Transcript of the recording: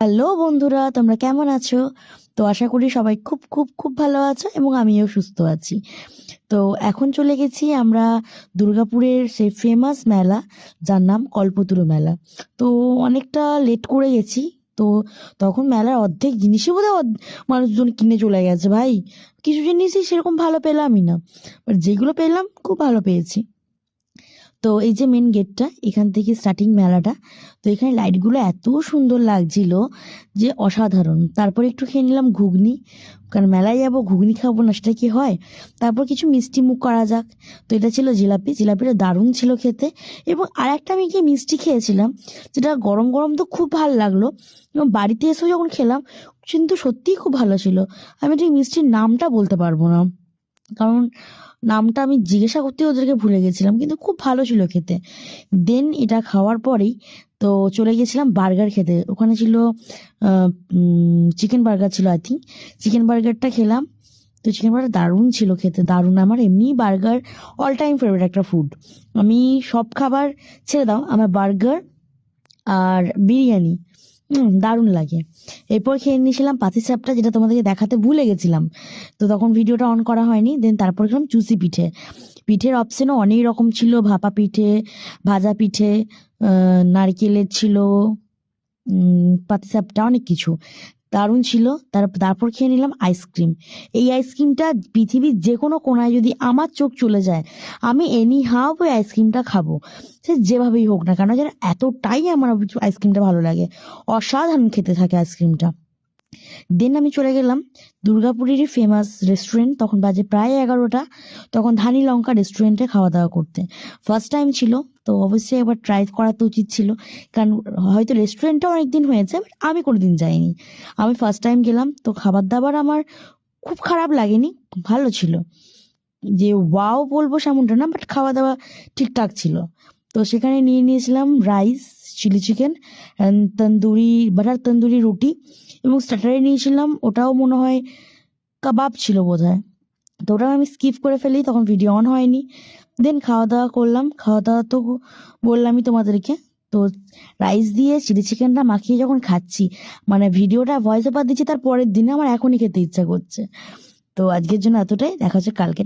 Hello বন্ধুরা, তোমরা কেমন আছো? তো আশা করি সবাই খুব খুব খুব ভালো আছো এবং আমিও সুস্থ আছি। তো এখন চলে গেছি আমরা দুর্গাপুরের সেই ফেমাস মেলা, যার নাম কল্পতরু মেলা। তো অনেকটা লেট করে গেছি। তো তখন মেলার অর্ধেক জিনিসই বোধহয় মানুষজন কিনে চলে গেছে ভাই। কিছু জিনিসই সেরকম ভালো পেলামই না, বাট যেগুলো পেলাম খুব ভালো পেয়েছি। তো এই যে মেন গেটটা, এখান থেকে স্টার্টিং মেলাটা। তো এখানে লাইটগুলো এত সুন্দর লাগছিল যে অসাধারণ। তারপরে একটু খেয়ে নিলাম ঘুগনি, কারণ মেলায় যাবো ঘুগনি খাবো না সেটা কি হয়। তারপর কিছু মিষ্টি মুখ করা যাক। তো এটা ছিল জিলাপি, জিলাপিটা দারুণ ছিল খেতে। এবং আর একটা আমি কি মিষ্টি খেয়েছিলাম, যেটা গরম গরম তো খুব ভালো লাগলো, এবং বাড়িতে এসেও যখন খেলাম কিন্তু সত্যিই খুব ভালো ছিল। আমি ঠিক মিষ্টির নামটা বলতে পারবো না, কারণ নামটা আমি জিজ্ঞাসা করতে ওদেরকে ভুলে গেছিলাম, কিন্তু খুব ভালো ছিল খেতে। দেন এটা খাওয়ার পরেই তো চলে গেছিলাম বার্গার খেতে। ওখানে ছিল চিকেন বার্গার ছিল, আই থিঙ্ক চিকেন বার্গারটা খেলাম। তো চিকেন বার্গার দারুণ ছিল খেতে, দারুণ। আমার এমনি বার্গার অল টাইম ফেভারিট একটা ফুড। আমি সব খাবার ছেড়ে দাও, আমার বার্গার আর বিরিয়ানি দারুণ লাগে। এরপর খেয়ে নিয়েছিলাম পাটিসাপটা, যেটা তোমাদেরকে দেখাতে ভুলে গেছিলাম, তো তখন ভিডিওটা অন করা হয়নি। দেন তারপর খেলাম চুষি পিঠে। পিঠের অপশনও অনেক রকম ছিল, ভাপা পিঠে, ভাজা পিঠে, নারকেলের ছিল, পাটিসাপটা, অনেক কিছু দারুণ ছিল। তারপর খেয়ে নিলাম আইসক্রিম। এই আইসক্রিমটা পৃথিবীর যে কোনো কোনায় যদি আমার চোখ চলে যায়, আমি এনি হাও ওই আইসক্রিমটা খাবো, সে যেভাবেই হোক না কেন, যেন এতটাই আমার আইসক্রিমটা ভালো লাগে। অসাধারণ খেতে থাকে আইসক্রিমটা। দেন আমি চলে গেলাম দুর্গাপুরেরই ফেমাস রেস্টুরেন্ট, তখন বাজে প্রায় 11টা। তখন ধানি লঙ্কা রেস্টুরেন্টে খাওয়া দাওয়া করতে ফার্স্ট টাইম ছিল, তো অবশ্যই একবার ট্রাই করা তো উচিত ছিল। কারণ হয়তো রেস্টুরেন্টটা অনেকদিন হয়েছে, বাট আমি কোনোদিন যাইনি, আমি ফার্স্ট টাইম গেলাম। তো খাবার দাবার আমার খুব খারাপ লাগেনি, ভালো ছিল। যে ওয়াও বলবো সেমনটা না, বাট খাওয়া দাওয়া ঠিকঠাক ছিল। তো সেখানে নিয়ে নিয়েছিলাম rice, chilli chicken, tandoori butter tandoori রুটি, এবং স্টার্টারে নিয়েছিলাম ওটাও মনে হয় কাবাব ছিল বোধহয়। তো ওটা আমি স্কিপ করে ফেলি, তখন ভিডিও অন হয়নি। দেন খাওয়া দাওয়া করলাম। খাওয়া দাওয়া তো বললামই তোমাদেরকে। তো রাইস দিয়ে চিলি চিকেনটা মাখিয়ে যখন খাচ্ছি, মানে ভিডিওটা ভয়েস ওভার দিচ্ছি তার পরের দিনে আমার এখনই খেতে ইচ্ছা করছে। তো আজকের জন্য এতটাই, দেখা হচ্ছে কালকে।